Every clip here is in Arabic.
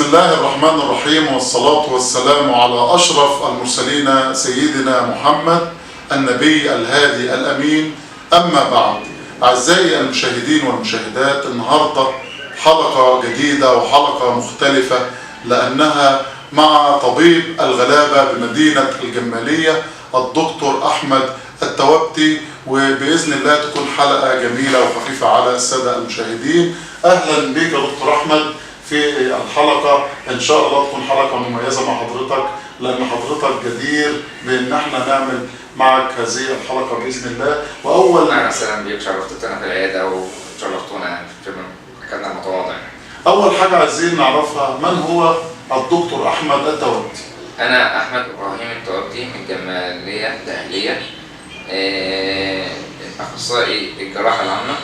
الله الرحمن الرحيم، والصلاة والسلام على أشرف المرسلين سيدنا محمد النبي الهادي الأمين. أما بعد، أعزائي المشاهدين والمشاهدات، النهاردة حلقة جديدة وحلقة مختلفة لأنها مع طبيب الغلابة بمدينة الجمالية الدكتور أحمد التوابتي، وبإذن الله تكون حلقة جميلة وخفيفة على السادة المشاهدين. أهلا بك يا دكتور أحمد في الحلقة، إن شاء الله تكون حلقة مميزة مع حضرتك، لأن حضرتك جدير بإن احنا نعمل معك هذه الحلقة بإذن الله. وأول أهلا وسهلا بيك، شرفتنا في العيادة وشرفتونا في مكاننا المتواضع. أول حاجة عايزين نعرفها، من هو الدكتور أحمد التوابتي؟ أنا أحمد إبراهيم التوابتي من الجمالية الأهلية، أخصائي الجراحة العامة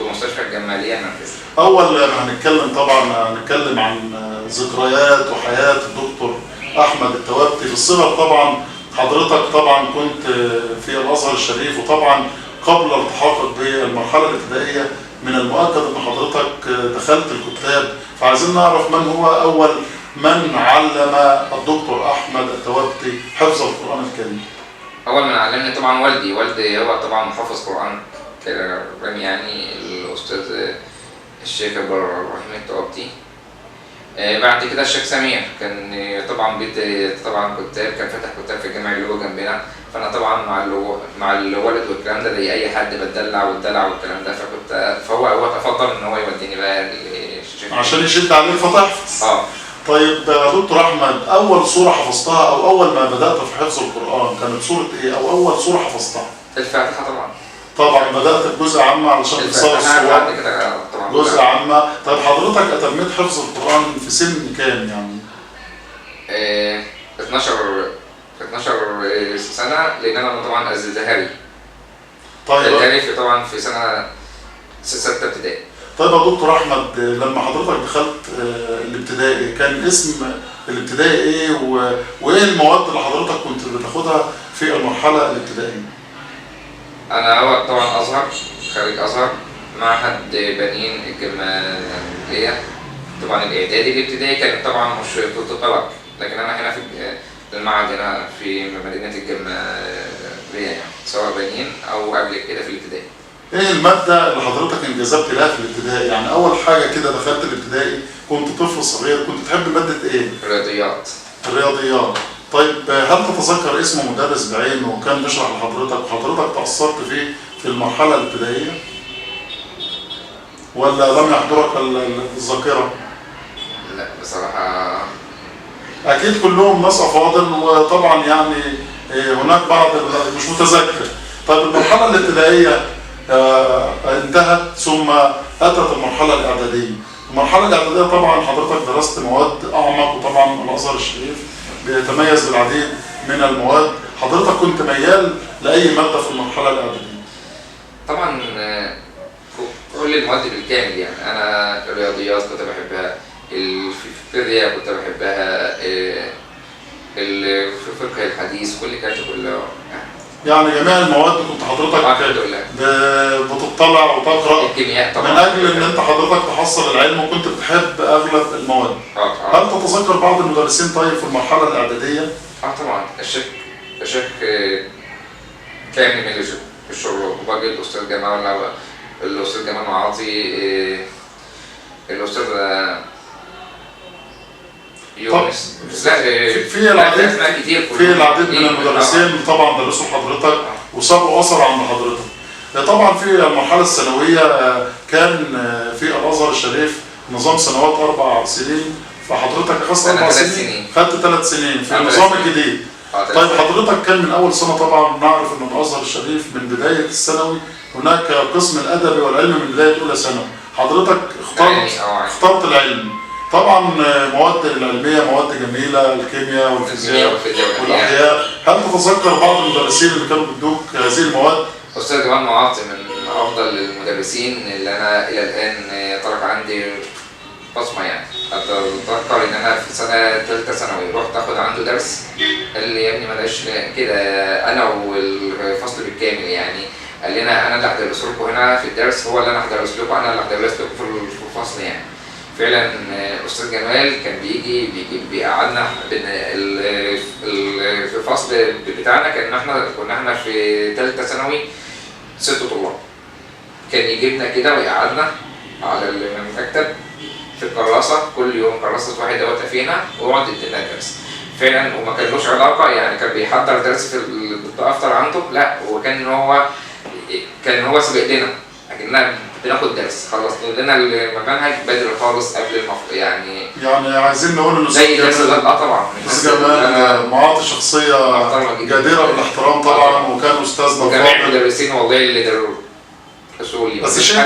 بمستشفى الجمالية المركزية. أول ما هنتكلم طبعا هنتكلم عن ذكريات وحياة الدكتور أحمد التوابتي في الصغر. طبعا حضرتك طبعا كنت في الأزهر الشريف، وطبعا قبل التحاقك بالمرحلة الابتدائية من المؤكد أن حضرتك دخلت الكتاب، فعايزين نعرف من هو أول من علم الدكتور أحمد التوابتي حفظ القرآن الكريم؟ أول من علمني طبعا والدي هو طبعا محافظ قرآن كريم، يعني الأستاذ الشيخ إبراهيم التوابتي. بعد كده الشيخ سمير كان طبعا بيت طبعا كتاب، كان فاتح كتاب في الجامع اللي هو جنبنا، فانا طبعا مع الولد والكلام ده زي اي حد بتدلع والكلام ده، فهو تفضل ان هو يوديني بقى للشيخ عشان يشد عليك فتحفظ. اه. طيب يا دكتور احمد، اول سوره حفظتها او اول ما بدات في حفظ القران كانت سوره ايه، او اول سوره حفظتها؟ الفاتحه طبعا. طبعا بدات بجزء عامه علشان تصور الصور. بعد كده طبعا جزء عامه. طيب حضرتك اتميت حفظ القران في سن كام يعني؟ 12 سنه، لان انا طبعا ازهري. طيب ازهري طبعا في سنه 6 ابتدائي. طيب يا دكتور احمد، لما حضرتك دخلت الابتدائي كان اسم الابتدائي ايه، وايه المواد اللي حضرتك كنت بتاخدها في المرحله الابتدائيه؟ انا هو طبعا ازهر، خريج ازهر، معهد بنين الجمالية. طبعا الاعدادي الابتدائي كانت طبعا مش كنت طلب، لكن انا هنا في المعهد هنا في مدينة الجمالية، يعني سواء بنين او قبل كده في الابتدائي. ايه المادة اللي حضرتك انجذبت لها في الابتدائي؟ يعني اول حاجة كده دخلت الابتدائي كنت طفل صغير، كنت تحب مادة ايه؟ الرياضيات. الرياضيات. طيب هل تتذكر اسم مدرس بعينه وكان بيشرح لحضرتك وحضرتك تأثرت فيه في المرحلة الابتدائية؟ ولا لم يحضرك الذاكرة؟ لا بصراحة اكيد كلهم ناس افاضل، وطبعا يعني هناك بعض مش متذكر. طيب المرحلة الابتدائية انتهت، ثم اتت المرحله الاعداديه. المرحله الاعداديه طبعا حضرتك درست مواد اعمق، وطبعا الازهر الشريف بيتميز بالعديد من المواد. حضرتك كنت ميال لاي ماده في المرحله الاعداديه؟ طبعا كل المواد بالكامل، يعني انا الرياضيات كنت بحبها، الفيزياء كنت بحبها، الفقه الحديث، كل كانت كلها يعني جميع المواد كنت حضرتك بتطلع وتقرا الكيمياء طبعا، من اجل ان انت حضرتك تحصل العلم، وكنت بتحب اغلب المواد. هل تتذكر بعض المدرسين طيب في المرحله الاعداديه؟ طبعا الشيخ كامل من الشروق، وباقي الاستاذ جمال معاطي، الاستاذ يونس. في العديد من المدرسين طبعا درسوا حضرتك وسابوا اثر عند حضرتك. طبعا في المرحله الثانويه كان في الازهر الشريف نظام سنوات 4 سنين، فحضرتك اخذت 4 سنين، خدت 3 سنين في النظام الجديد. طيب حضرتك كان من اول سنه طبعا نعرف ان الازهر الشريف من بدايه الثانوي هناك قسم الادبي والعلم من بدايه اولى ثانوي، حضرتك اخترت العلم. طبعا مواد العلميه مواد جميله، الكيمياء والفيزياء والاحياء. هل تتذكر بعض المدرسين اللي كانوا بيدوك هذه المواد؟ استاذ جمال معاطي من افضل المدرسين اللي انا الى الان ترك عندي بصمه، يعني اتذكر ان انا في سنه ثالثه ثانوي رحت اخد عنده درس، قال لي يا ابني بلاش كده، انا والفصل بالكامل، يعني قال لنا انا اللي هدرس لكم هنا في الدرس، هو اللي انا هدرس لكم، انا اللي هدرس لكم في الفصل يعني. فعلا استاذ جمال كان بيقعدنا في الفصل بتاعنا، كنا احنا في ثالثه ثانوي 6 طلاب، كان يجيبنا كده ويقعدنا على المكتب في الكراسه كل يوم، كراسه واحد دوت فينا، ويقعد يدينا درس فعلا، وما كانلوش علاقه يعني كان بيحضر درس في الدفتر عنده، لا كان هو سابق لنا اكننا بناخد درس، خلص لنا المنهج بدري خالص قبل يعني عايزين نقول ان زي درس طبعا استاذ جمال معاطي شخصيه جديره بالاحترام طبعا، وكان استاذنا وجميع المدرسين والله اللي دروا. بس شيء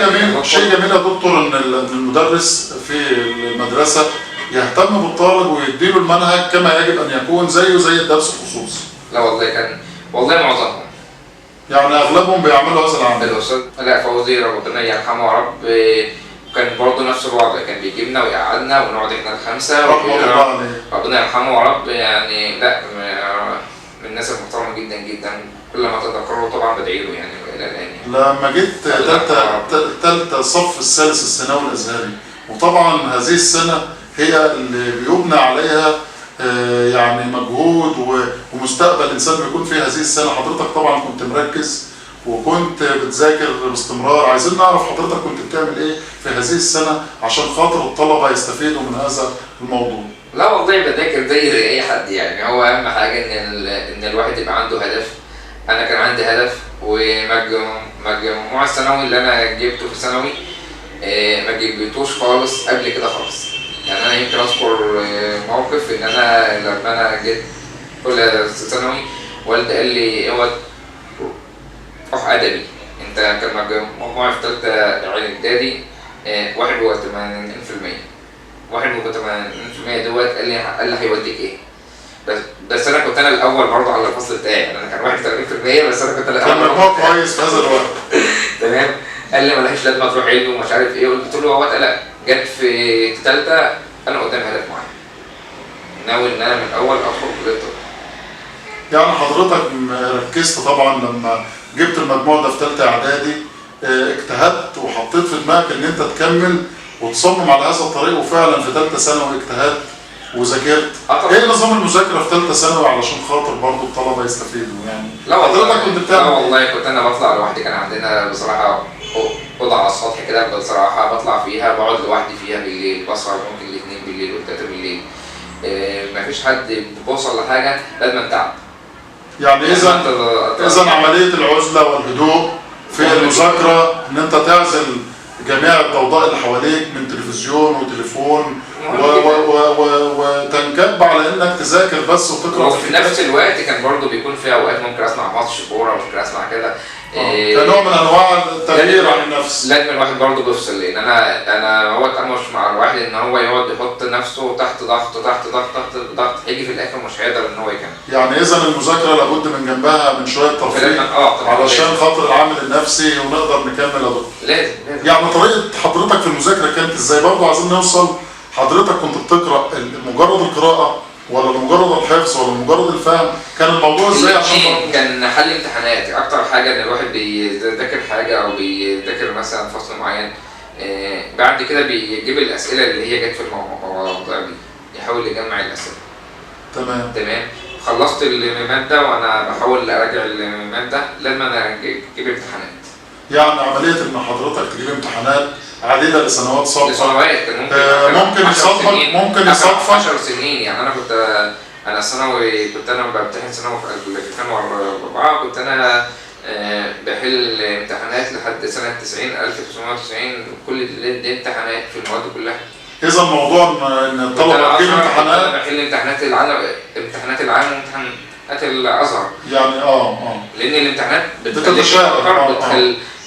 جميل يا دكتور ان المدرس في المدرسه يهتم بالطالب ويديله المنهج كما يجب ان يكون زيه زي الدرس الخصوصي. لا والله معظمهم يعني اغلبهم بيعملوا هذا العمل. الاستاذ لا فوزي ربنا يرحمه يا رب كان برضه نفس الوضع، كان بيجيبنا ويقعدنا ونقعد احنا الخمسه رحمه الله عليه ربنا يرحمه يا رب، يعني لا من الناس المحترمه جدا جدا، كل ما اتذكره طبعا بدعي له يعني الى الان. لما جيت ثالثه صف الثالث الثانوي الازهري، وطبعا هذه السنه هي اللي بيبنى عليها يعني مجهود ومستقبل الانسان بيكون في هذه السنه، حضرتك طبعا كنت مركز وكنت بتذاكر باستمرار، عايزين نعرف حضرتك كنت بتعمل ايه في هذه السنه عشان خاطر الطلبه يستفيدوا من هذا الموضوع. لا والله بذاكر زي اي حد يعني، هو اهم حاجه ان الواحد يبقى عنده هدف. انا كان عندي هدف، ومجموع الثانوي اللي انا جبته في ثانوي ما جبتوش خالص قبل كده خالص. يعني انا يمكن اذكر موقف ان انا لما انا جيت اولى ثانوي والدي قال لي اوعى روح ادبي، انت كان مجموعي في ثالثه اعدادي 81%. 81% دوت قال لي هيوديك ايه؟ بس انا كنت الاول برضه على الفصل بتاعي، يعني انا كان 81% بس انا كنت الاول. كان مجموع كويس في هذا الوقت. تمام. قال لي مالهاش لازمه تروح علم ومش عارف ايه، قلت له هو لا، جت في ثالثه انا قدام هدف معين، ناوي ان انا من الاول ادخل كليه الطب. يعني حضرتك ركزت طبعا لما جبت المجموع ده في ثالثه اعدادي، اجتهدت وحطيت في دماغك ان انت تكمل وتصمم على هذا الطريق، وفعلا في ثالثه ثانوي اجتهدت وذاكرت. ايه نظام المذاكره في ثالثه ثانوي علشان خاطر برضه الطلبه يستفيدوا يعني؟ لا حضرتك كنت بتعمل؟ لا والله كنت انا بطلع لوحدي، كان عندنا بصراحه اوضه على السطح كده بصراحه بطلع فيها، بقعد لوحدي فيها بالليل، بسهر ممكن الاثنين بالليل والثلاثه بالليل. مفيش حد بيوصل لحاجه لازم تعب. يعني اذا عمليه العزله والهدوء في المذاكره ان انت تعزل جميع الضوضاء اللي حواليك من تلفزيون وتليفون وتنكب على انك تذاكر بس وتقرا. وفي نفس الوقت كان برضه بيكون في اوقات ممكن اسمع ماتش كوره، ممكن اسمع كده كنوع من انواع التغيير عن النفس. لازم الواحد برضه بيفصل، لان انا مش مع الواحد ان هو يقعد يحط نفسه تحت ضغط هيجي في الاخر مش هيقدر ان هو يكمل. يعني اذا المذاكره لابد من جنبها من شويه ترفيه علشان خاطر العامل النفسي ونقدر نكمل يا دكتور. لازم. يعني طريقه حضرتك في المذاكره كانت ازاي؟ برضه عايزين نوصل، حضرتك كنت بتقرا مجرد القراءه ولا مجرد الحفظ ولا مجرد الفهم؟ كان الموضوع ازاي؟ عشان كان حل امتحانات اكتر حاجه، ان الواحد بيذاكر حاجه او بيذاكر مثلا فصل معين، بعد كده بيجيب الاسئله اللي هي جت في المواضيع دي، يحاول يجمع الاسئله. تمام. خلصت الماده وانا بحاول اراجع الماده لما انا اجيب امتحانات. يعني عمليه ان حضرتك تجيب امتحانات عديده لسنوات سابقه. ممكن يصادفك 10 سنين. يعني انا انا ثانوي كنت انا بمتحن ثانوي في 2004، كنت انا بحل امتحانات لحد سنه 1990 كل دي امتحانات في المواد كلها. اذا الموضوع ان الطلبه تجيب امتحانات، بحل امتحانات العام وامتحانات الازهر. يعني لان الامتحانات بتخليك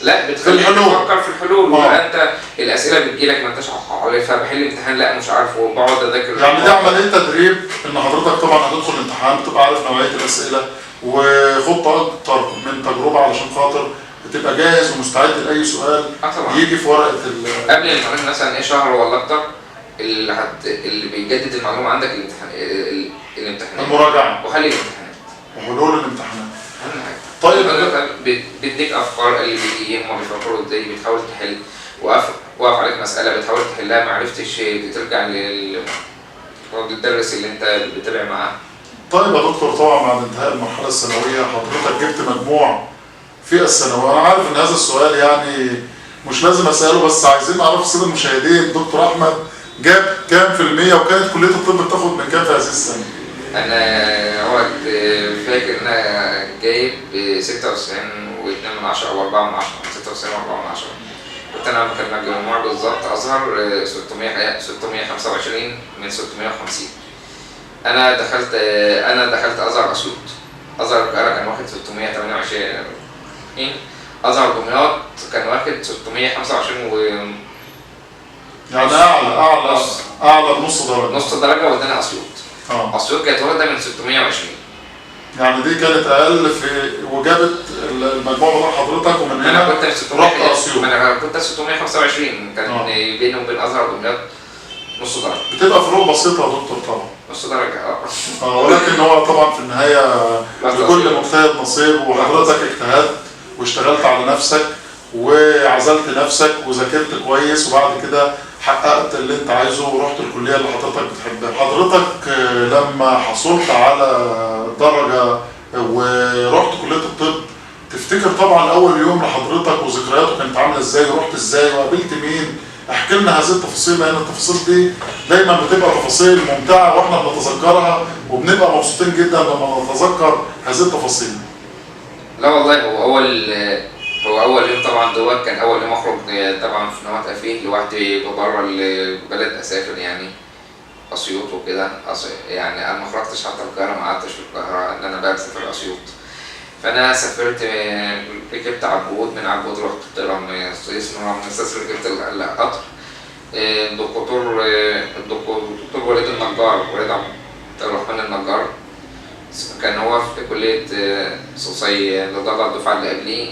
لا بتخليك تفكر في الحلول، وانت الاسئله بتجيلك ما انتش عارفها، بحل امتحان لا مش عارفه وبقعد اذاكر. يعني دي عمليه تدريب ان حضرتك طبعا هتدخل الامتحان تبقى عارف نوعيه الاسئله وخط اكتر من تجربه علشان خاطر تبقى جاهز ومستعد لاي سؤال يجي في ورقه قبل الامتحان مثلا ايه شهر ولا اكتر، اللي بيجدد المعلومه عندك الامتحانات المراجعه وحل الامتحانات وحلول الامتحانات. اهم حاجه. طيب بيديك افكار اللي بيجي هم بيفكروا ازاي، بتحاول تحل وقف عليك مسألة بتحاول تحلها ما عرفتش، ترجع للمدرس اللي انت بتتابع معاه. طيب يا دكتور، طبعا بعد انتهاء المرحلة الثانوية حضرتك جبت مجموع في الثانوية. أنا عارف إن هذا السؤال يعني مش لازم أسأله، بس عايزين نعرف السادة المشاهدين دكتور أحمد جاب كام في المية، وكانت كلية الطب بتاخد من كام في هذه السنة؟ أنا هو فاكر إن أنا جايب 96.2 أو 4 96 و4. كنت أنا كان المجموع بالظبط أزهر 625 من 650. أنا دخلت أزهر أسيوط. أزهر القاهرة كان واخد 628، أزهر دمياط كان واخد 625 يعني أعلى بنص درجة. نص درجة، ودانا أسيوط. أسيوط كانت واخدة من 620. يعني دي كانت أقل وجابت المجموع بتاع حضرتك، ومن هنا أنا كنت رحت أسيوط. أنا كنت 625، كان بيني وبين أزهر ودمياط نص درجة. بتبقى فروق بسيطة يا دكتور طبعا. نص درجة ولكن هو طبعا في النهاية لكل مجتهد نصيب، وحضرتك اجتهدت واشتغلت على نفسك وعزلت نفسك وذاكرت كويس، وبعد كده حققت اللي انت عايزه ورحت الكلية اللي حضرتك بتحبها. حضرتك لما حصلت على درجة ورحت كلية الطب، تفتكر طبعا اول يوم لحضرتك وذكرياته كانت عاملة ازاي، ورحت ازاي وقابلت مين؟ احكي لنا هذه التفاصيل، لان التفاصيل دي دايما بتبقى تفاصيل ممتعة واحنا بنتذكرها، وبنبقى مبسوطين جدا لما نتذكر هذه التفاصيل. لا والله، هو اول يوم طبعا دوت كان اول يوم اخرج طبعا في نواه فيه لوحدي بره البلد، اسافر يعني اسيوط وكده. يعني انا ما خرجتش حتى القاهره، ما قعدتش في القاهره، ان انا بقى بسافر اسيوط. فانا سافرت، ركبت عبود، من عبود رحت رمسيس، من رمسيس ركبت القطر. الدكتور وليد النجار، وليد عبد الرحمن النجار، كان هو في كلية صوصي اللي ضل الدفعة اللي قبليه.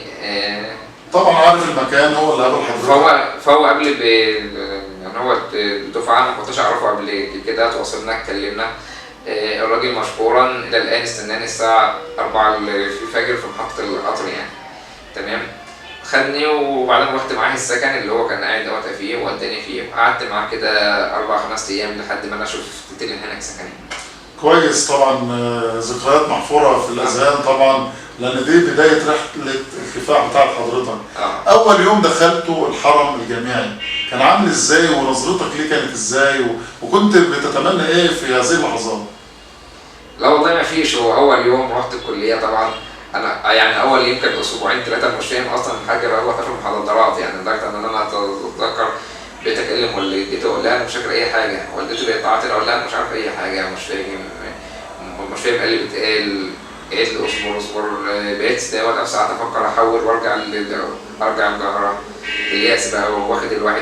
طبعا عارف المكان، هو اللي قابل حضرتك. فهو قبل يعني هو الدفعة ما كنتش أعرفه قبل كده، تواصلنا اتكلمنا. الراجل مشكورا إلى الآن استناني الساعة 4 الفجر في محطة القطر يعني. تمام. خدني وبعدين رحت معاه السكن اللي هو كان قاعد دوت فيه، ووداني فيه، وقعدت معاه كده 4-5 أيام لحد ما أنا شفت هناك سكني. كويس. طبعا ذكريات محفورة في الأذهان طبعا، لأن دي بداية رحلة الكفاح بتاعت حضرتك. أول يوم دخلته الحرم الجامعي كان عامل إزاي، ونظرتك ليه كانت إزاي، وكنت بتتمنى إيه في هذه اللحظات؟ لا والله ما فيش. هو أول يوم رحت الكلية طبعا، أنا يعني أول يوم كان أسبوعين 3 مش فاهم أصلا الحاجة اللي هو في المحاضرات، يعني لدرجة إن أنا أتذكر بقيت اكلم والدتي اقول لها انا مش فاكر اي حاجه، والدتي بقت تعاطي اقول لها انا مش عارف اي حاجه، مش فاهم ايه اللي بيتقال. قالت لي اصبر. بقيت استوعب نفسي، قعدت افكر احول وارجع الجهره. الياس بقى واخد الواحد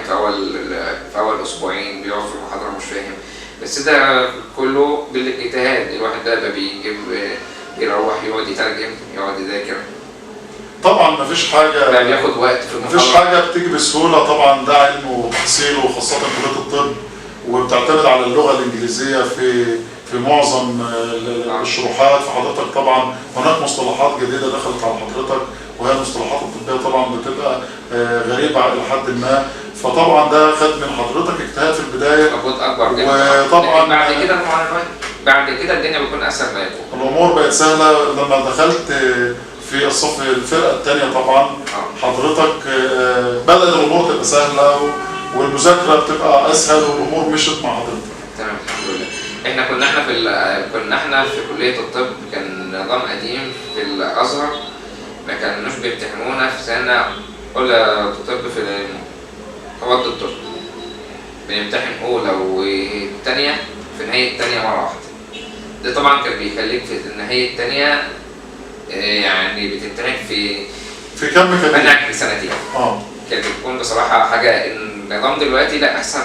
في اول اسبوعين بيقعد في المحاضره مش فاهم. بس ده كله بالاجتهاد، الواحد ده بيروح يقعد يترجم، يقعد يذاكر. طبعا مفيش حاجة بياخد وقت في المحاضرة، مفيش حاجة بتيجي بسهولة. طبعا ده علم وتحصيل، وخاصة كلية الطب، وبتعتمد على اللغة الإنجليزية في معظم الشروحات. فحضرتك طبعا هناك مصطلحات جديدة دخلت على حضرتك، وهي المصطلحات الطبية طبعا بتبقى غريبة إلى حد ما. فطبعا ده خد من حضرتك اجتهاد في البداية، مجهود أكبر جدا. وطبعا بعد كده الدنيا بتكون أسهل ما يكون. الأمور بقت سهلة لما دخلت في الفرقة الثانية. طبعا حضرتك بدأت الأمور تبقى سهلة، والمذاكرة بتبقى أسهل، والأمور مشت مع حضرتك. تمام الحمد لله. كنا احنا في كلية الطب، كان نظام قديم في الأزهر، ما كانوش بيمتحنونا في سنة أولى طب في مواد الطب، بنمتحن أولى والتانية في نهاية التانية مرة واحدة. ده طبعا كان بيخليك في نهاية التانية يعني بتمتحن في كم منهج في سنتين. كانت بتكون بصراحة حاجة، النظام دلوقتي لا أحسن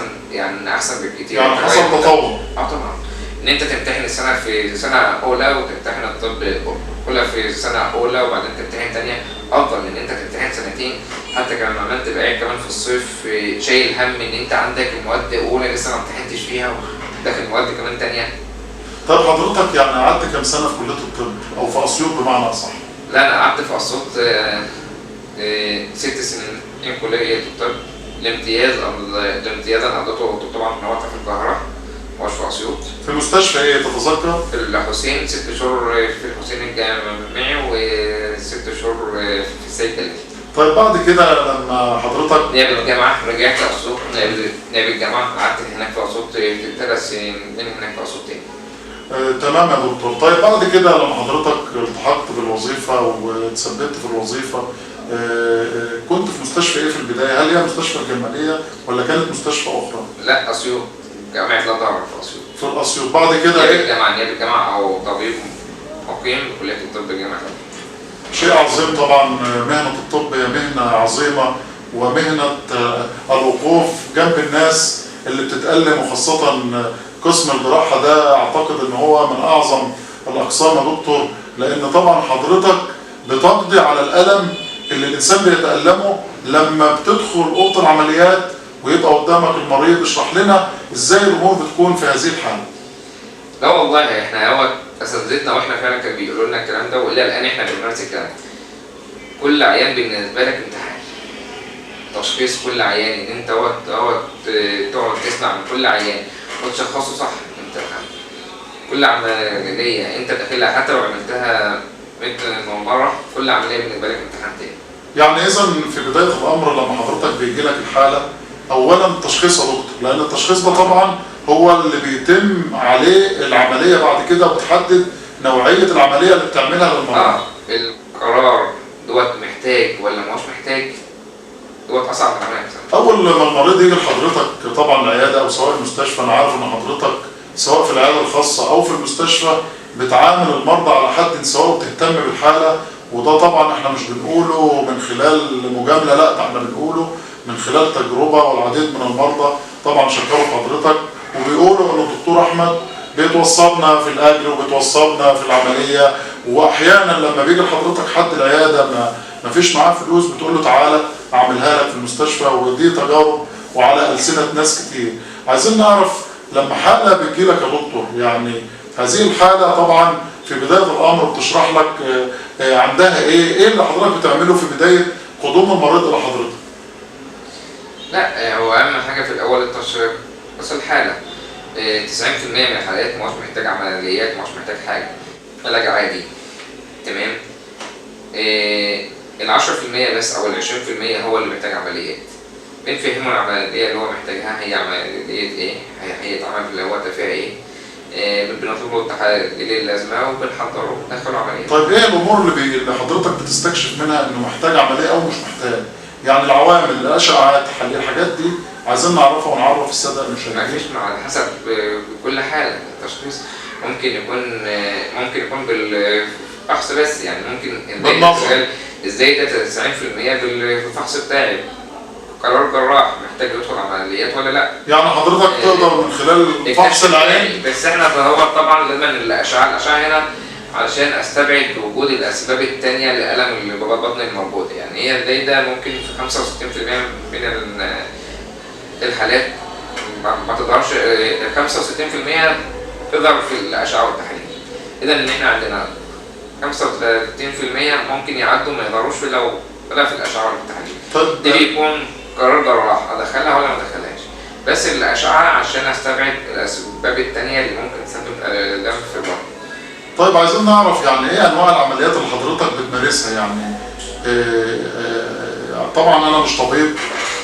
بكتير، يعني حصل تطور. طبعا. إن أنت تمتحن السنة في سنة أولى، وتمتحن الطب أولى في سنة أولى، وبعدين تمتحن تانية، أفضل من إن أنت تمتحن سنتين. حتى كمان لما تبقى قاعد كمان في الصيف شايل هم إن أنت عندك المواد أولى لسه ما امتحنتش فيها، وداخل مواد كمان تانية. طب حضرتك يعني قعدت كام سنة في كلية الطب، أو في أسيوط بمعنى أصح؟ لا أنا قعدت في أسيوط 6 سنين كلية الطب، الامتياز انا قضيته طبعا في القاهره، مش في اسيوط. في مستشفى ايه تتذكر؟ في الحسين 6 شهور في الحسين الجامعي، و6 شهور في السيد دليل. طيب بعد كده لما حضرتك نائب الجامعه رجعت اسيوط، نائب الجامعه قعدت هناك في اسيوط 3 سنين هناك في اسيوط تاني. تمام يا دكتور. طيب بعد كده لما حضرتك التحقت بالوظيفة وتثبت في الوظيفة، كنت في مستشفى ايه في البداية؟ هل هي مستشفى الجمالية ولا كانت مستشفى أخرى؟ لا، أسيوط، جامعة الأزهر في أسيوط. في الأسيوط. بعد كده نائب الجامعة أو طبيب مقيم بكلية الطب الجامعة. شيء عظيم طبعا. مهنة الطب هي مهنة عظيمة، ومهنة الوقوف جنب الناس اللي بتتألم، وخاصة قسم الجراحة ده أعتقد إن هو من أعظم الأقسام يا دكتور، لأن طبعا حضرتك بتقضي على الألم اللي الإنسان بيتألمه لما بتدخل أوضة العمليات ويبقى قدامك المريض. اشرح لنا إزاي الأمور بتكون في هذه الحالة. لا والله إحنا أساتذتنا وإحنا فعلا كانوا بيقولوا لنا الكلام ده، وإلى الآن إحنا بنمارس الكلام ده. كل عيان بالنسبة لك امتحان. تشخيص كل عيان، إن أنت تقعد تسمع من كل عيان وتشخصه صح امتحان. كل عملية أنت داخلها حتى لو عملتها 100 مرة، كل عملية بالنسبة لك امتحان تاني. يعني إذا في بداية الأمر لما حضرتك بيجي لك الحالة، أولا التشخيص يا دكتور، لأن التشخيص ده طبعا هو اللي بيتم عليه العملية بعد كده، وبتحدد نوعية العملية اللي بتعملها للمريض. القرار محتاج ولا مش محتاج، أصعب من العملية. أول ما المريض يجي لحضرتك طبعا العيادة أو سواء المستشفى، أنا عارف إن حضرتك سواء في العيادة الخاصة أو في المستشفى بتعامل المرضى على حد سواء وبتهتم بالحالة، وده طبعا احنا مش بنقوله من خلال مجاملة، لا ده احنا بنقوله من خلال تجربة، والعديد من المرضى طبعا شكروا حضرتك وبيقولوا ان الدكتور احمد بيتوصلنا في الاجر وبيتوصلنا في العملية. واحيانا لما بيجي لحضرتك حد العيادة ما فيش معاه فلوس، بتقول له تعالى اعملها لك في المستشفى، ودي تجارب وعلى ألسنة ناس كتير. عايزين نعرف لما حالة بتجي لك يا دكتور، يعني هذه الحالة طبعا في بداية الأمر بتشرح لك عندها إيه اللي حضرتك بتعمله في بداية قدوم المريض إلى حضرتك؟ لا، هو أهم حاجة في الأول التشخيص. بس الحالة 90% من الحالات مش محتاج عمليات، مش محتاج حاجة، علاج عادي تمام. 10% بس أو 20% هو اللي محتاج عمليات. بنفهمه العملية اللي هو محتاجها هي عملية إيه، هيتعمل اللي هو فيها إيه. بنطلب له تحاليل اللازمه وبنحضره وبندخله عمليه. طيب ايه الامور اللي حضرتك بتستكشف منها انه محتاج عمليه او مش محتاج؟ يعني العوامل، الاشعه، التحاليل، الحاجات دي عايزين نعرفها ونعرف الساده المشاهدين. ما فيش، على حسب كل حاله. التشخيص ممكن يكون بالفحص بس، يعني ممكن ازاي ده 90% بالفحص بتاعي. قرار جراح محتاج يدخل عمليات ولا لا. يعني حضرتك تقدر من خلال فحص العين، بس احنا بدور طبعا لازم الاشعه هنا علشان استبعد وجود الاسباب الثانيه للالم اللي جوه البطن الموجود. يعني هي ده ممكن في 65% من الحالات ما تظهرش. 65% تظهر في الاشعه والتحاليل. اذا ان احنا عندنا 35% ممكن يعدوا ما يظهروش ولا في الاشعه والتحاليل. طيب دي بيكون قرار جراح ادخلها ولا ما ادخلهاش، بس الاشعه عشان استبعد الاسباب الثانيه اللي ممكن تسبب الم في البطن. طيب عايزين نعرف يعني ايه انواع العمليات اللي حضرتك بتمارسها؟ يعني طبعا انا مش طبيب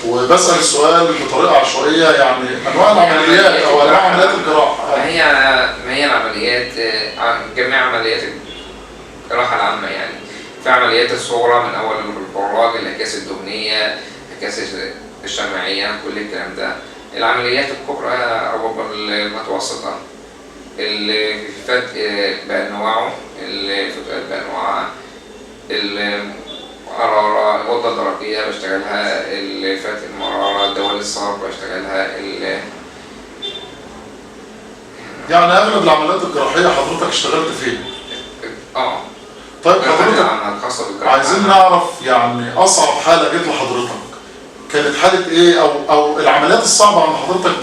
وبسال السؤال بطريقه عشوائيه، يعني انواع العمليات او انواع عمليات الجراحه. ما هي العمليات، جميع عمليات الجراحه العامه. يعني في عمليات الصغرى من اول البراج، الاكياس الدهنيه، الاكياس الشمعيه، كل الكلام ده. العمليات الكبرى او المتوسطه، الفتق بانواعه، الفتقات بانواعها، المراره، الغده الدرقيه بشتغلها، الفتق المراره، الدول الصعب بشتغلها. يعني اغلب العمليات الجراحيه حضرتك اشتغلت فيها؟ طيب حضرتك عايزين نعرف يعني اصعب حاله جت لحضرتك كانت حاله ايه، او العمليات الصعبه عند حضرتك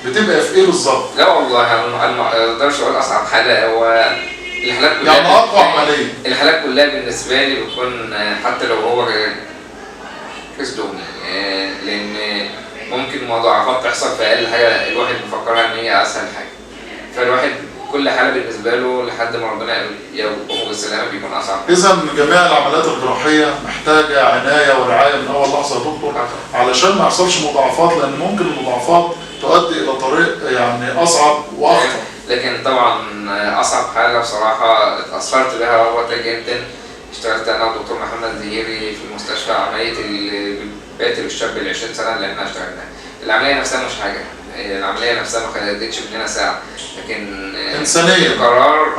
بتبقى في ايه بالظبط؟ لا والله انا ما اقدرش اقول اصعب حاله. هو الحالات كلها يعني اقوى عمليه، الحالات كلها بالنسبه لي بتكون حتى لو هو تشخيص دهني، لان ممكن مضاعفات تحصل في اقل حاجه الواحد بيفكرها ان هي اسهل حاجه، فالواحد كل حاله بالنسبه له لحد ما ربنا يقومه بالسلامه بيكون اصعب. اذا جميع العمليات الجراحيه محتاجه عنايه ورعايه من اول لحظه يا دكتور علشان ما يحصلش مضاعفات، لان ممكن المضاعفات تؤدي الى طريق يعني اصعب واخطر. لكن طبعا اصعب حاله بصراحه اتاثرت بها وقتها جدا، اشتغلت انا والدكتور محمد زهيري في المستشفى عمليه باتر الشاب ال 20 سنه اللي احنا اشتغلناها. العمليه نفسها مش حاجه، العمليه نفسها ما خدتش مننا ساعه، لكن انسانيه القرار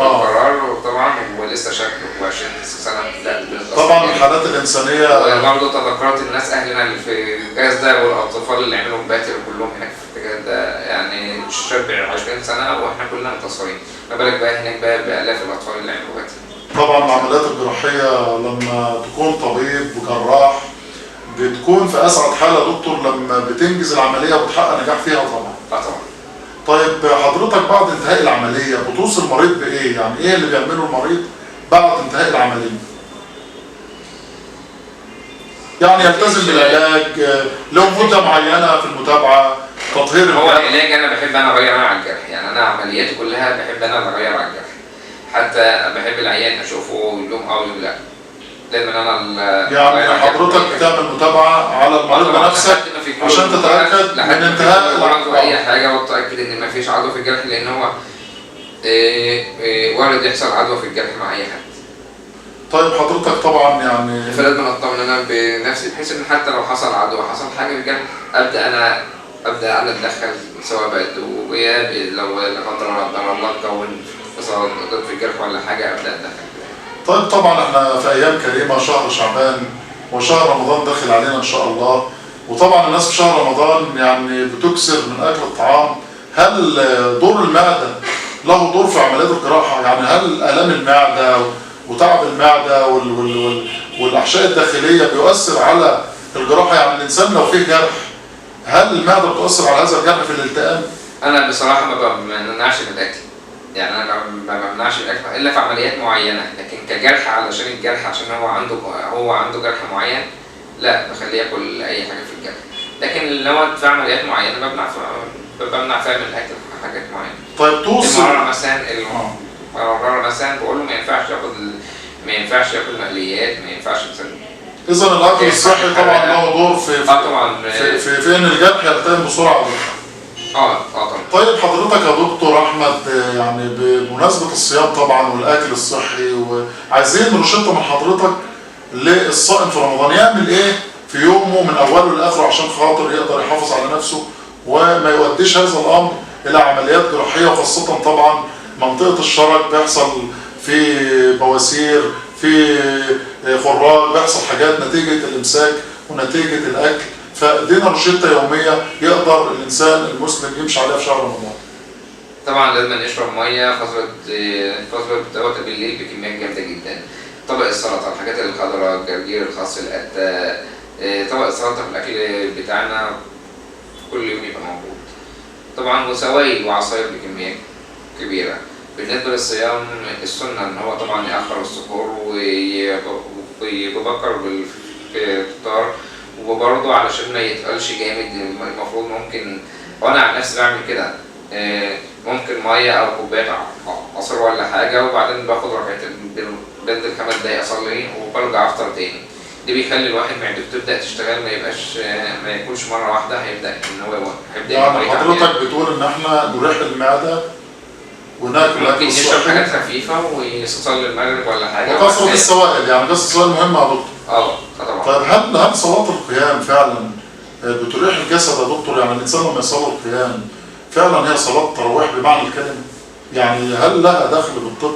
طبعا هو لسه شاب و20 سنه. لا طبعا الحالات الانسانيه برضه تذكرت الناس اهلنا اللي في الجهاز ده والاطفال اللي عملوا باتر كلهم هناك في الجهاز ده، يعني شاب 20 سنه واحنا كلنا متصورين، ما بالك بقى هناك بقى بالاف الاطفال اللي عملوا باتر. طبعا العمليات الجراحيه لما تكون طبيب وجراح بتكون في اسعد حاله يا دكتور لما بتنجز العمليه وتحقق نجاح فيها طبعا. طبعا. طيب حضرتك بعد انتهاء العمليه بتوصي المريض بايه؟ يعني ايه اللي بيعمله المريض بعد انتهاء العمليه؟ يعني يلتزم بالعلاج، له مده معينه في المتابعه، تطهير الجرح. هو العلاج انا بحب انا اغير على الجرح، يعني انا عملياتي كلها بحب انا اغير على الجرح، حتى بحب العيان اشوفه يوم او يوم لا، دايما انا يعني حضرتك بتعمل متابعه على المريض بنفسك عشان تتاكد من انتهاء العمليه اي حاجه وتتاكد ان ما فيش عدوى في الجرح، لان هو وارد يحصل عدوى في الجرح مع اي حد. طيب حضرتك طبعا يعني فلازم اطمن انا بنفسي بحيث ان حتى لو حصل عدوى حصل حاجه في الجرح ابدا انا اتدخل، سواء بقت ادويه لو لا قدر الله تكون اصابات في الجرح ولا حاجه ابدا اتدخل. طيب طبعا احنا في ايام كريمه، شهر شعبان وشهر رمضان داخل علينا ان شاء الله، وطبعا الناس في شهر رمضان يعني بتكثر من اكل الطعام. هل دور المعده له دور في عمليات الجراحه؟ يعني هل الام المعده وتعب المعده والاحشاء الداخليه بيؤثر على الجراحه؟ يعني الانسان لو فيه جرح هل المعده بتؤثر على هذا الجرح في الالتئام؟ انا بصراحه ما بمنعش من الاكل، يعني انا ما بمنعش من الاكل الا في عمليات معينه، لكن كجرح علشان الجرح عشان هو عنده جرح معين لا بخليه ياكل اي حاجه في الجرح، لكن لو في عمليات معينه بمنع فيها من الاكل في حاجات معينه. طيب توصي المراره مثلا بقول له ما ينفعش ياكل مقليات، ما ينفعش مثلا. اذا الاكل الصحي طبعا له دور طبعا في ان الجرح يلتئم بسرعه. طبعا. طيب حضرتك يا دكتور احمد، يعني بمناسبه الصيام طبعا والاكل الصحي، وعايزين روشته من حضرتك للصائم في رمضان يعمل ايه في يومه من اوله لاخره عشان خاطر يقدر يحافظ على نفسه وما يؤديش هذا الامر الى عمليات جراحيه، وخاصه طبعا منطقه الشرج بيحصل في بواسير، في خراج، بيحصل حاجات نتيجه الامساك ونتيجه الاكل. فدينا روشته يوميه يقدر الانسان المسلم يمشي عليها في شهر رمضان. طبعا لازم نشرب ميه فتره وقت بالليل بكميات جامده جدا. طبق السلطه، الحاجات الخضراء، الجرجير، الخس، القته، طبق السلطه في الاكل بتاعنا كل يوم يبقى موجود. طبعا وسوائل وعصاير بكميات كبيره. بالنسبه للصيام السنه ان هو طبعا ياخر السحور ويبكر بالفطار، وبرضه علشان ما يتقلش جامد المفروض ممكن، وانا عن نفسي بعمل كده، ممكن ميه او كوبايه عصير ولا حاجه، وبعدين باخد ركعتين بنزل 5 دقايق اصلي وبرجع افطر تاني. دي بيخلي الواحد معدته تبدا تشتغل، ما ياكلش مره واحده، هيبدا ان هو هيبدا. يعني حضرتك بتقول ان احنا نريح المعده وناكل ممكن نشرب حاجات خفيفه ويصلي المغرب ولا حاجه. وكثره السوائل، يعني كثره السوائل مهمه يا دكتور. طبعا. طيب هل صلاه القيام فعلا بتريح الجسد يا دكتور؟ يعني الانسان لما يصلي القيام فعلا هي صلاه تراويح بمعنى الكلمه؟ يعني هل لها دخل بالطب؟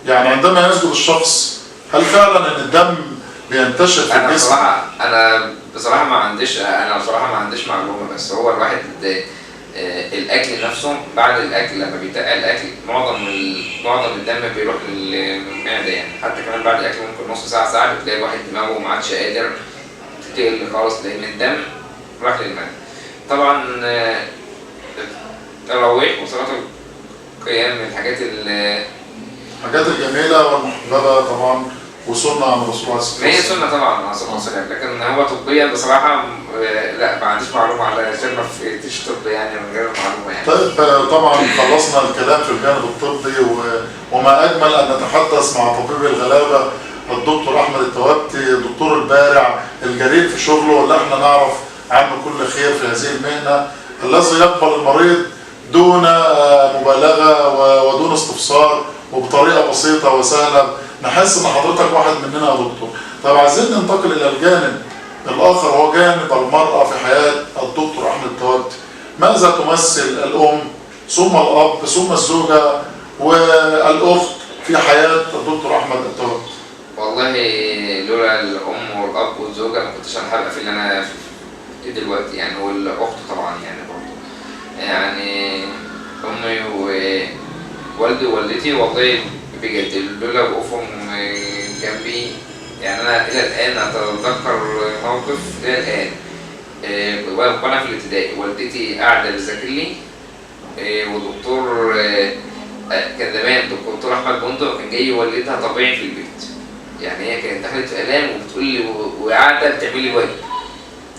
يعني عندما يسجد الشخص هل فعلا ان الدم بينتشر في الجسم؟ انا بصراحه ما عنديش معلومه، بس هو الواحد الاكل نفسه بعد الاكل لما بيتقل الاكل معظم الدم بيروح للمعده، يعني حتى كمان بعد الاكل ممكن نص ساعه بتلاقي الواحد دماغه ما عادش قادر تقل خالص لان الدم راح للمعده. طبعا التراويح وصلاه القيام من الحاجات الجميله والمحببه طبعا وسنه عن الرسول عليه الصلاه ما هي والسلام. سنة طبعا على الصلاة والسلام، لكن هو طبيا بصراحة لا ما عنديش معلومة على عشان ما فيش طب يعني من غير معلومة يعني. طيب طبعا خلصنا الكلام في الجانب الطبي وما اجمل ان نتحدث مع طبيب الغلابه الدكتور احمد التوابتي، الدكتور البارع الجريء في شغله، واللي احنا نعرف عنه كل خير في هذه المهنه، الذي يقبل المريض دون مبالغه ودون استفسار وبطريقه بسيطه وسهله، نحس ان حضرتك واحد مننا يا دكتور. طب عايزين ننتقل الى الجانب الاخر، هو جانب المراه في حياه الدكتور احمد التوابتي. ماذا تمثل الام ثم الاب ثم الزوجه والاخت في حياه الدكتور احمد التوابتي؟ والله لولا الأم والأب والزوجة ما كنتش أنا هبقى في اللي أنا فيه دلوقتي يعني، والأخت طبعا يعني برضه. يعني أمي ووالدي ووالدتي والله بجد لولا وقوفهم جنبي يعني. أنا إلى الآن أتذكر موقف إلى الآن وأنا في الابتدائي، والدتي قاعدة بتذاكر لي ودكتور كان زمان دكتور أحمد بندق كان جاي يولدها طبيعي في البيت. يعني هي كانت دخلت في آلام وبتقول لي وقاعدة بتعمل لي واجب.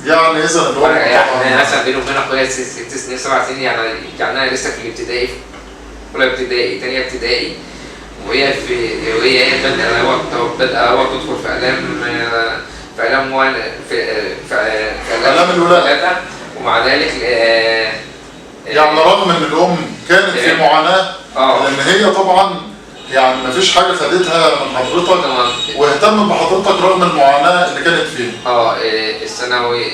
يعني إذا الأم يعني مثلا بيني وبين أخويا 6 سنين 7 سنين، يعني أنا لسه في الابتدائي، في أولى ابتدائي ثانية ابتدائي، وهي بدأ أول تدخل في آلام في آلام الولادة، ومع ذلك يعني رغم ان الام كانت في معاناه، لان هي طبعا يعني ما فيش حاجه خدتها من حضرتك واهتمت بحضرتك رغم المعاناه اللي كانت فيها. الثانوي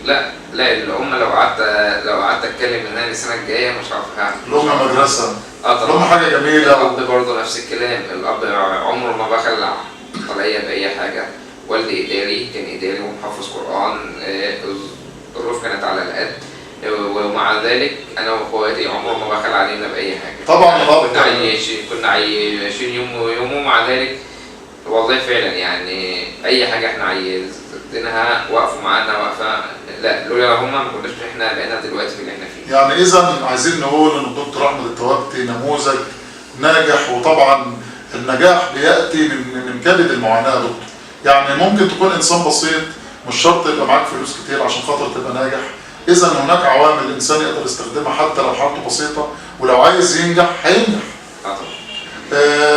لا الام لو قعدت اتكلم منها السنه الجايه مش هعرف. الام مدرسه. طبعا الام حاجه جميله. الاب برضه نفس الكلام، الاب عمره ما بخل عليا باي حاجه. والدي اداري، كان اداري ومحفظ قران، الظروف كانت على القد، ومع ذلك انا واخواتي عمره ما بخل علينا باي حاجه. طبعا كنا عايشين يوم ويوم، ومع ذلك والله فعلا يعني اي حاجه احنا عايزينها وقفوا معانا وقفه. لا لولا هم ما كناش احنا بقينا دلوقتي في اللي احنا فيه. يعني اذا عايزين نقول ان الدكتور احمد التوابتي نموذج ناجح، وطبعا النجاح بياتي من كبد المعاناه يا دكتور. يعني ممكن تكون انسان بسيط، مش شرط يبقى معاك فلوس كتير عشان خاطر تبقى ناجح. إذا هناك عوامل الإنسان يقدر يستخدمها حتى لو حالته بسيطة، ولو عايز ينجح هينجح.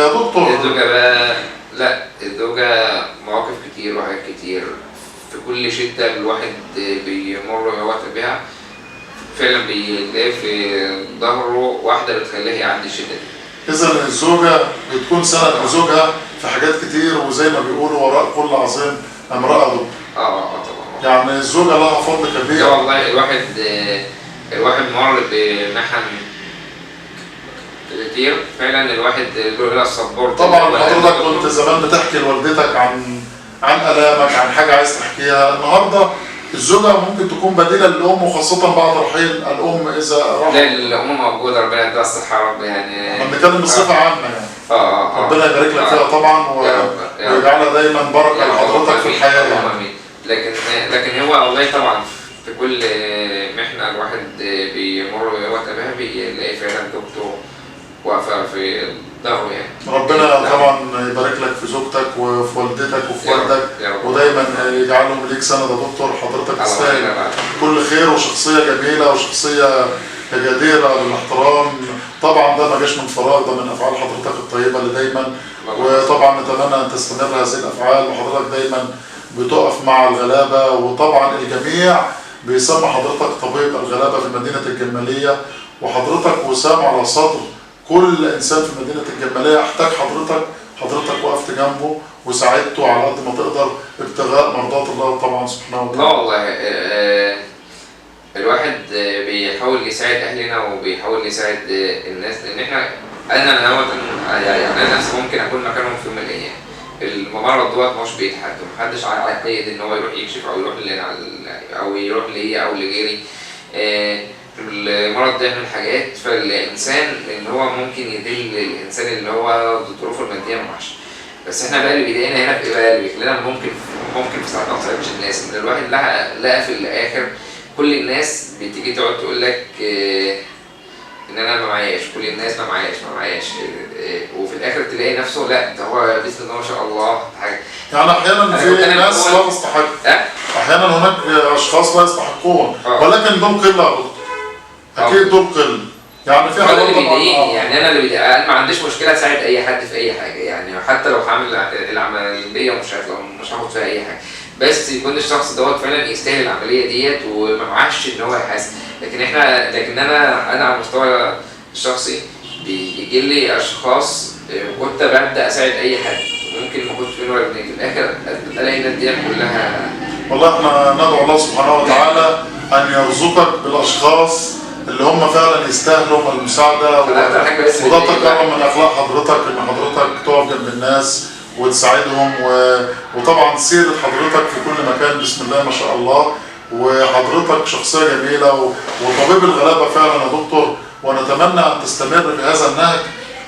دكتور الزوجة بقى، لا الزوجة مواقف كتير وحاجات كتير، في كل شدة الواحد بيمر وقت بها فعلا بيلاقي في ظهره واحدة بتخليه يعدي الشدة دي. إذا الزوجة بتكون سند لزوجها في حاجات كتير، وزي ما بيقولوا وراء كل عظيم امرأة دكتور. طبعا. يعني الزوجة لها فضل كبير. والله الواحد مر بمحن كتير فعلا، الواحد له الصبور. طبعا حضرتك كنت زمان بتحكي لوالدتك عن آلامك، عن حاجة عايز تحكيها. النهارده الزوجة ممكن تكون بديلة للأم، وخاصة بعد رحيل الأم إذا راحت. لا الأم موجودة، ربنا يديها الصحة يا رب يعني. احنا بنتكلم بصفة عامة يعني. ربنا يبارك لك فيها طبعا ويجعلها دايما بركة لحضرتك في الحياة يعني. لكن هو والله طبعا في كل محنة الواحد بيمر وقت بها بيلاقي فعلا زوجته واقفة في ظهره يعني. ربنا طبعا يبارك لك في زوجتك وفي والدتك وفي والدك، ودايما يجعلهم ليك سند يا دكتور. حضرتك تستاهل كل خير، وشخصية جميلة وشخصية جديرة بالاحترام. طبعا ده ما جاش من فراغ، ده من افعال حضرتك الطيبة اللي دايما، وطبعا نتمنى ان تستمر هذه الافعال، وحضرتك دايما بتقف مع الغلابة. وطبعا الجميع بيسمى حضرتك طبيب الغلابة في مدينة الجمالية، وحضرتك وسام على صدر كل انسان في مدينة الجمالية احتاج حضرتك وقفت جنبه وساعدته على قد ما تقدر ابتغاء مرضات الله طبعا سبحانه وتعالى. والله الواحد بيحاول يساعد اهلنا وبيحاول يساعد الناس، لان احنا انا نفسي ممكن اكون مكانهم في يوم من الايام. الممرض دوت مش بايد حد، ومحدش هيقيد ان هو يروح يكشف او يروح ليا او لغيري. المرض ده يعمل حاجات فالانسان ان هو ممكن يدل الانسان اللي هو ظروفه الماديه وحشه. بس احنا بقى اللي بيضايقنا هنا في ايه بقى؟ اللي بيخلينا ممكن في ساعات اكتر مش الناس، ان الواحد لقى في الاخر كل الناس بتيجي تقعد تقول لك ان انا ما معياش، كل الناس ما معياش وفي الاخر تلاقي نفسه لا ده هو بسم الله ما شاء الله حاجه. يعني احيانا في ناس لا تستحق، احيانا هناك اشخاص لا يستحقون، ولكن دول قله يا دكتور، اكيد دول قله. يعني في حاجات اللي بيضايقني، يعني انا اللي بيضايقني، انا ما عنديش مشكله اساعد اي حد في اي حاجه، يعني حتى لو هعمل العمليه مش هاخد فيها اي حاجه، بس يكون الشخص دوت فعلا يستاهل العمليه ديت وما معاش ان هو يحاسب. لكن انا على المستوى الشخصي بيجي لي اشخاص كنت ببدا اساعد اي حد، ممكن ما كنتش فين ولا اتنين، في الاخر الاقي الناس ديت كلها. والله احنا ندعو الله سبحانه وتعالى ان يرزقك بالاشخاص اللي هم فعلا يستاهلوا المساعده، وده تكرم من اخلاق حضرتك ان حضرتك تقف جنب الناس وتساعدهم، وطبعا سيره حضرتك في كل مكان بسم الله ما شاء الله، وحضرتك شخصيه جميله وطبيب الغلابه فعلا يا دكتور، ونتمنى ان تستمر بهذا النهج،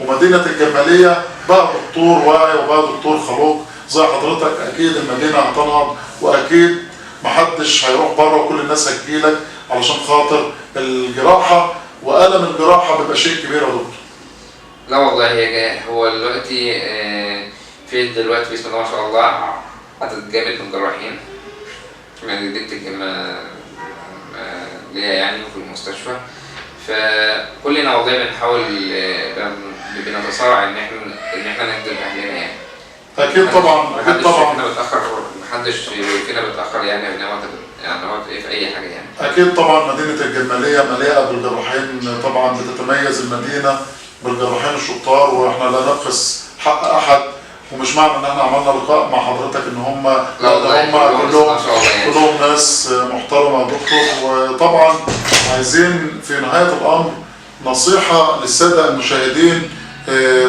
ومدينه الجماليه بقى دكتور واعي وبقى دكتور خلوق زي حضرتك، اكيد المدينه هتنهض، واكيد محدش هيروح بره وكل الناس هتجيلك علشان خاطر الجراحه، والم الجراحه بيبقى شيء كبير يا دكتور. لا والله هو دلوقتي في دلوقتي بسم الله ما شاء الله عدد جامد من الجراحين من مدينة الجامعة ليا يعني في المستشفى، فكلنا والله بنحاول بنتصارع ان احنا نخدم اهلنا يعني. اكيد طبعا، اكيد طبعا. محدش فينا بيتاخر يعني نقعد في اي حاجه يعني. اكيد طبعا مدينه الجماليه مليئه بالجراحين، طبعا بتتميز المدينه بالجراحين الشطار، واحنا لا نبخس حق احد، ومش معنى ان احنا عملنا لقاء مع حضرتك ان هم كلهم ناس محترمه يا دكتور. وطبعا عايزين في نهايه الامر نصيحه للساده المشاهدين،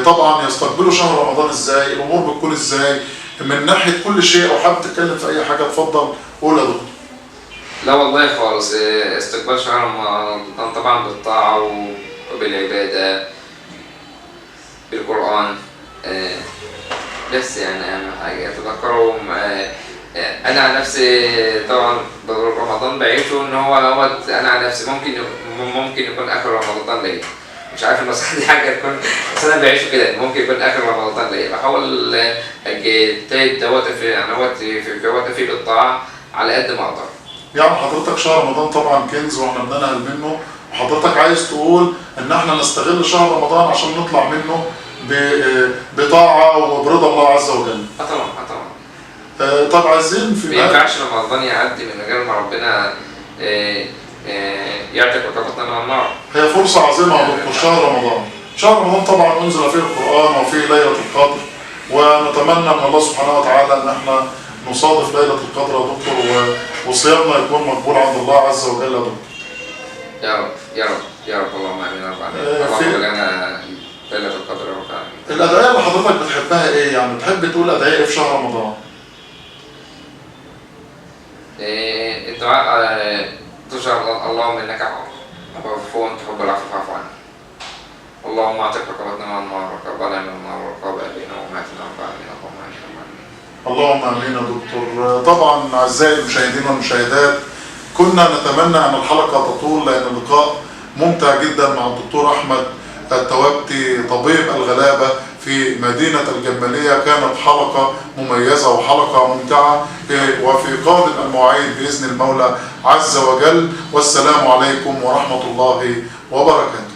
طبعا يستقبلوا شهر رمضان ازاي، الامور بتكون ازاي من ناحيه كل شيء، او حابب تتكلم في اي حاجه اتفضل قول يا دكتور. لا والله خالص، استقبال شهر رمضان طبعا بالطاعه وبالعباده بالقران، بس يعني اهم حاجه تذكروا. انا على نفسي طبعا رمضان بعيشه ان هو انا على نفسي ممكن يكون اخر رمضان ليا، مش عارف النصيحه دي حاجه تكون، بس انا بعيشه كده ممكن يكون اخر رمضان ليا، بحاول اجتهد دوت في وقت فيه بالطاعه على قد ما اقدر. يعني حضرتك شهر رمضان طبعا كنز واحنا بننهل منه، وحضرتك عايز تقول ان احنا نستغل شهر رمضان عشان نطلع منه بطاعه وبرضا الله عز وجل. طبعا. طب عايزين في ما ينفعش رمضان يعدي من غير ما ربنا يعتق رقبتنا من النار. هي فرصه عظيمه يا دكتور شهر رمضان. شهر رمضان طبعا انزل فيه القران وفيه ليله القدر، ونتمنى من الله سبحانه وتعالى ان احنا نصادف ليله القدر يا دكتور، وصيامنا يكون مقبول عند الله عز وجل يا دكتور. يا رب اللهم امين يا رب العالمين. اللهم لنا ليله القدر يا رب العالمين. الادعيه اللي حضرتك بتحبها ايه؟ يعني بتحب تقول ادعيه ايه في شهر رمضان؟ الدعاء تشهر اللهم انك عفو تحب العفو فاعف عنا. اللهم اعتق رقبتنا من النار وقبلنا من النار وقبل ابينا وامهاتنا وابائنا اللهم امين. اللهم امين يا دكتور. طبعا اعزائي المشاهدين والمشاهدات، كنا نتمنى ان الحلقه تطول لان اللقاء ممتع جدا مع الدكتور احمد التوابتي طبيب الغلابه في مدينة الجمالية. كانت حلقة مميزة وحلقة ممتعة، وفي قادم المواعيد بإذن المولى عز وجل. والسلام عليكم ورحمة الله وبركاته.